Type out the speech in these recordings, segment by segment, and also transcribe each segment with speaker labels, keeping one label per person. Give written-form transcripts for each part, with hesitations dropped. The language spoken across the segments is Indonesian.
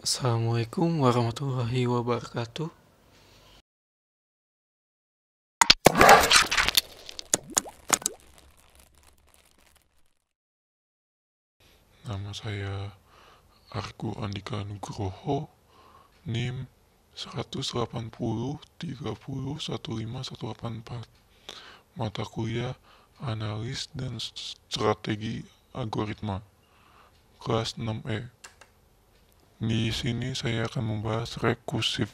Speaker 1: Assalamualaikum warahmatullahi wabarakatuh.
Speaker 2: Nama saya Argo Andika Nugroho, NIM 180301514, mata kuliah Analis dan Strategi Algoritma, kelas 6E. Di sini saya akan membahas rekursif.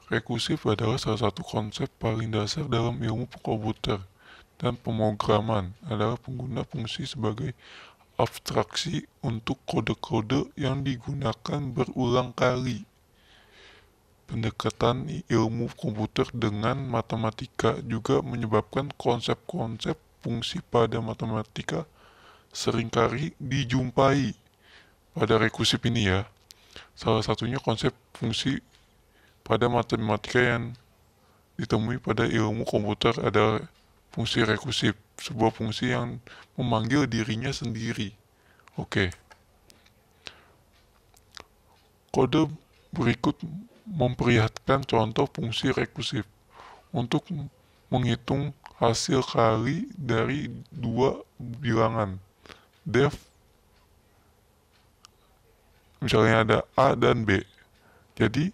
Speaker 2: Rekursif adalah salah satu konsep paling dasar dalam ilmu komputer, dan pemrograman adalah pengguna fungsi sebagai abstraksi untuk kode-kode yang digunakan berulang kali. Pendekatan ilmu komputer dengan matematika juga menyebabkan konsep-konsep fungsi pada matematika seringkali dijumpai pada rekursif ini ya. Salah satunya konsep fungsi pada matematika yang ditemui pada ilmu komputer adalah fungsi rekursif, sebuah fungsi yang memanggil dirinya sendiri. Oke. Kode berikut memperlihatkan contoh fungsi rekursif untuk menghitung hasil kali dari dua bilangan. Def, misalnya ada A dan B. Jadi,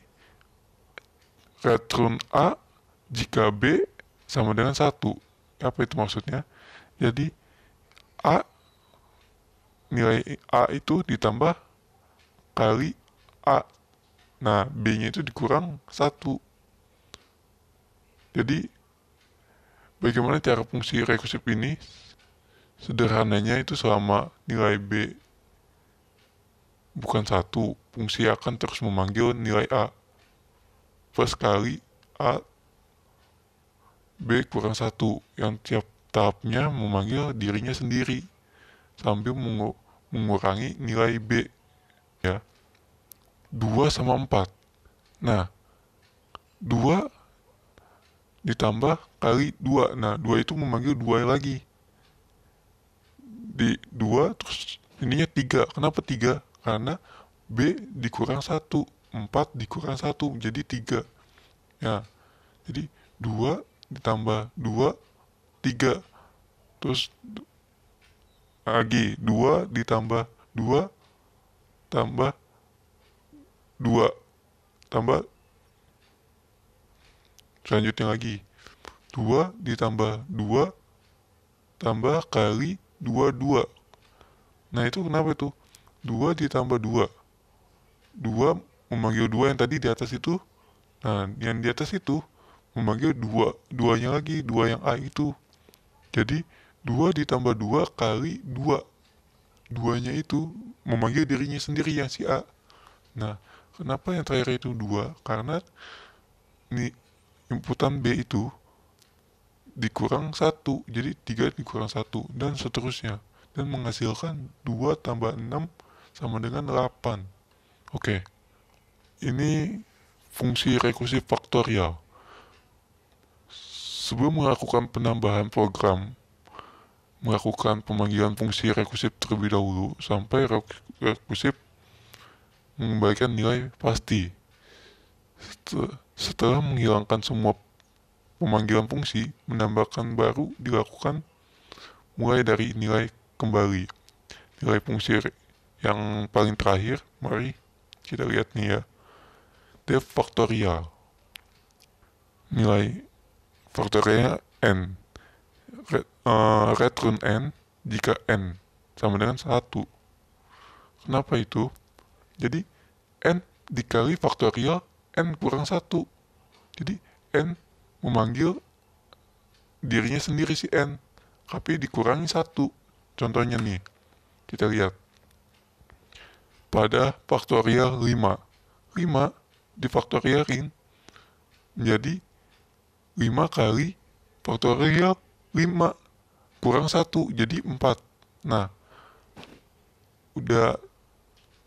Speaker 2: return A jika B sama dengan 1. Apa itu maksudnya? Jadi, A, nilai A itu ditambah kali A. Nah, B-nya itu dikurang 1. Jadi, bagaimana cara fungsi rekursif ini? Sederhananya itu selama nilai B bukan 1, fungsi akan terus memanggil nilai A. Plus kali A, B kurang 1, yang tiap tahapnya memanggil dirinya sendiri sambil mengurangi nilai B. Ya, 2 sama 4. Nah, 2 ditambah kali 2. Nah, 2 itu memanggil 2 lagi. Di 2 terus ininya 3. Kenapa 3? Karena B dikurang 1. 4 dikurang 1 jadi 3. Ya, jadi 2 ditambah 2, 3. Terus lagi 2 ditambah 2 tambah 2 tambah selanjutnya lagi 2 ditambah 2 tambah kali 2. Nah itu kenapa itu? 2 ditambah 2 memanggil 2 yang tadi di atas itu. Nah yang di atas itu memanggil 2 nya lagi, 2 yang A itu. Jadi 2 ditambah 2 kali 2 nya itu memanggil dirinya sendiri yang si A. Nah kenapa yang terakhir itu 2? Karena ini inputan B itu dikurang 1, jadi 3 dikurang 1 dan seterusnya, dan menghasilkan 2 tambah 6 sama dengan 8. Oke, ini fungsi rekursif faktorial. Sebelum melakukan penambahan program, melakukan pemanggilan fungsi rekursif terlebih dahulu sampai rekursif mengembalikan nilai pasti. Setelah menghilangkan semua pemanggilan fungsi, menambahkan baru dilakukan mulai dari nilai kembali. Nilai fungsi yang paling terakhir, mari kita lihat nih ya. Def faktorial. Nilai faktorialnya n. Return n jika n sama dengan 1. Kenapa itu? Jadi n dikali faktorial n kurang 1. Jadi n memanggil dirinya sendiri si n, tapi dikurangi 1. Contohnya nih, kita lihat pada faktorial 5 difaktorialin menjadi 5 kali faktorial 5 kurang 1 jadi 4. Nah udah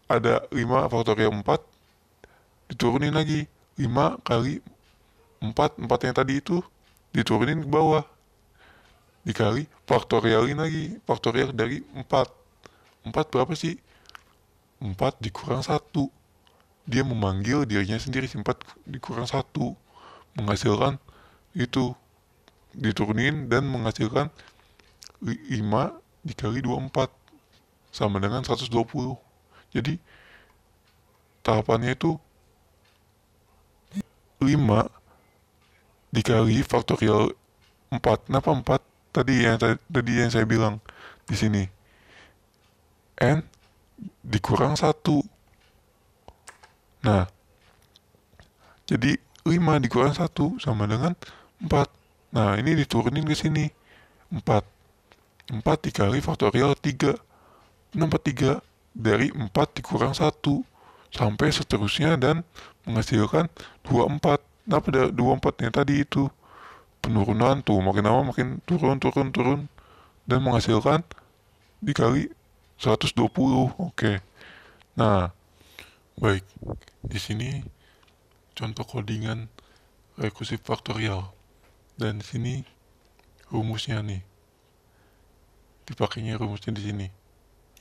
Speaker 2: ada 5 faktorial 4, diturunin lagi 5 kali 4 yang tadi itu diturunin ke bawah, dikali faktorialin lagi, faktorial dari 4 berapa sih? 4 dikurang 1. dia memanggil dirinya sendiri, 4 dikurang 1 menghasilkan itu, diturunin dan menghasilkan 5 dikali 24 sama dengan 120. Jadi tahapannya itu 5 dikali faktorial 4. Kenapa 4? Tadi yang saya bilang di sini. N dikurang 1. Nah, jadi 5 dikurang 1 sama dengan 4. Nah, ini diturunin ke sini. 4 dikali faktorial 3. Kenapa 3? Dari 4 dikurang 1 sampai seterusnya dan menghasilkan 24. Kenapa 24 nya tadi itu penurunan tuh, makin lama makin turun dan menghasilkan dikali 120. Oke. Nah, baik. Di sini contoh codingan rekursif faktorial. Dan di sini rumusnya nih. Dipakainya rumusnya di sini.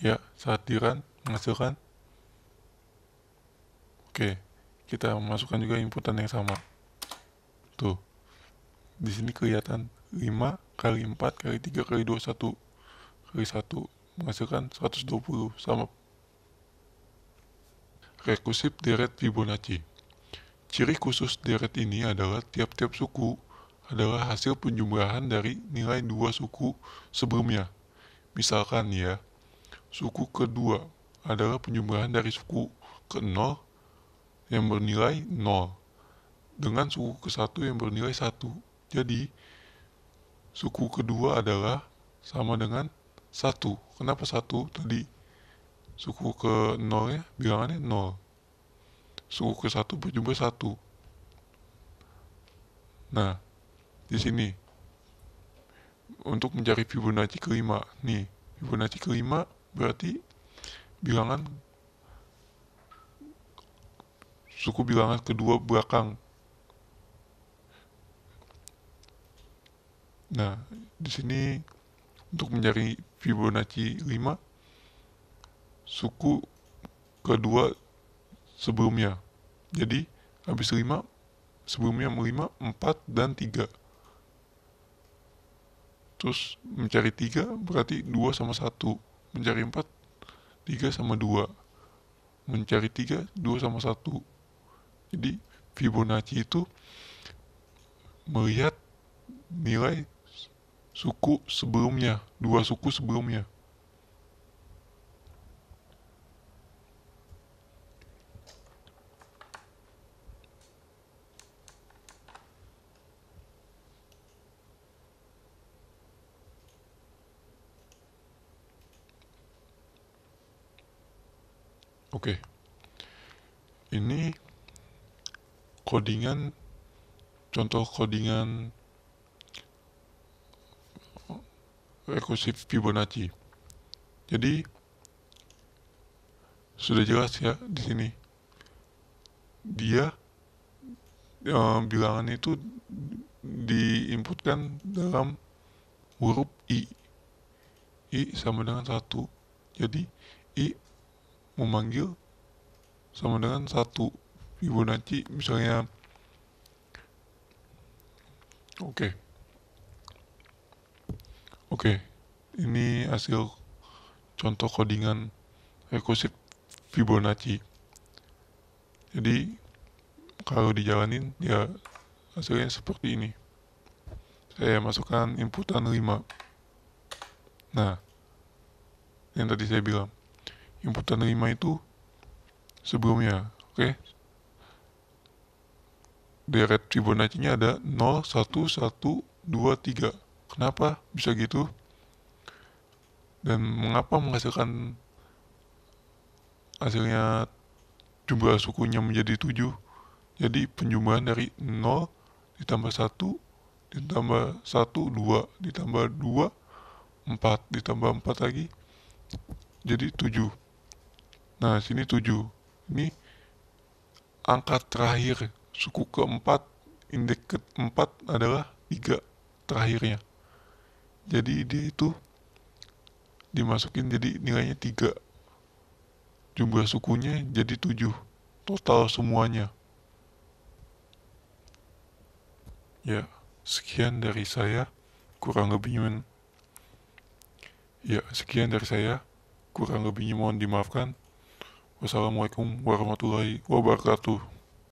Speaker 2: Ya, saat di-run menghasilkan. Oke, kita masukkan juga inputan yang sama. Tuh. Di sini kelihatan 5 kali 4 kali 3 kali 21 kali 1 menghasilkan 120 sama rekursif deret Fibonacci. Ciri khusus deret ini adalah tiap-tiap suku adalah hasil penjumlahan dari nilai 2 suku sebelumnya. Misalkan ya, suku kedua adalah penjumlahan dari suku ke-0 yang bernilai 0 dengan suku ke-1 yang bernilai 1. Jadi, suku kedua adalah sama dengan 1. Kenapa 1? Tadi suku ke-0 nya bilangannya 0. Suku ke-1 berjumlah 1. Nah, di sini untuk mencari Fibonacci kelima. Nih, Fibonacci kelima berarti bilangan suku bilangan kedua belakang. Nah, di sini untuk mencari Fibonacci 5 suku kedua sebelumnya. Jadi, habis 5 sebelumnya 5, 4 dan 3. Terus mencari 3 berarti 2 sama 1. Mencari 4 3 sama 2. Mencari 3 2 sama 1. Jadi Fibonacci itu melihat nilai suku sebelumnya, 2 suku sebelumnya. Oke. Ini codingan, contoh codingan rekursif Fibonacci. Jadi sudah jelas ya di sini. Dia bilangan itu diinputkan dalam huruf I. I sama dengan 1. Jadi I memanggil sama dengan 1. Fibonacci misalnya. Oke, ini hasil contoh codingan rekursif Fibonacci. Jadi kalau dijalanin ya hasilnya seperti ini. Saya masukkan inputan 5. Nah, yang tadi saya bilang inputan 5 itu sebelumnya. Oke. Deret Fibonacci-nya ada 0, 1, 1, 2, 3. Kenapa bisa gitu? Dan mengapa menghasilkan hasilnya jumlah sukunya menjadi 7? Jadi penjumlahan dari 0 ditambah 1 ditambah 1 2 ditambah 2 4 ditambah 4 lagi jadi 7. Nah, sini 7. Ini angka terakhir suku keempat, indeks keempat adalah 3 terakhirnya. Jadi dia itu dimasukin jadi nilainya 3. Jumlah sukunya jadi 7. total semuanya. Ya, sekian dari saya, kurang lebihnya kurang lebihnya mohon dimaafkan. Wassalamualaikum warahmatullahi wabarakatuh.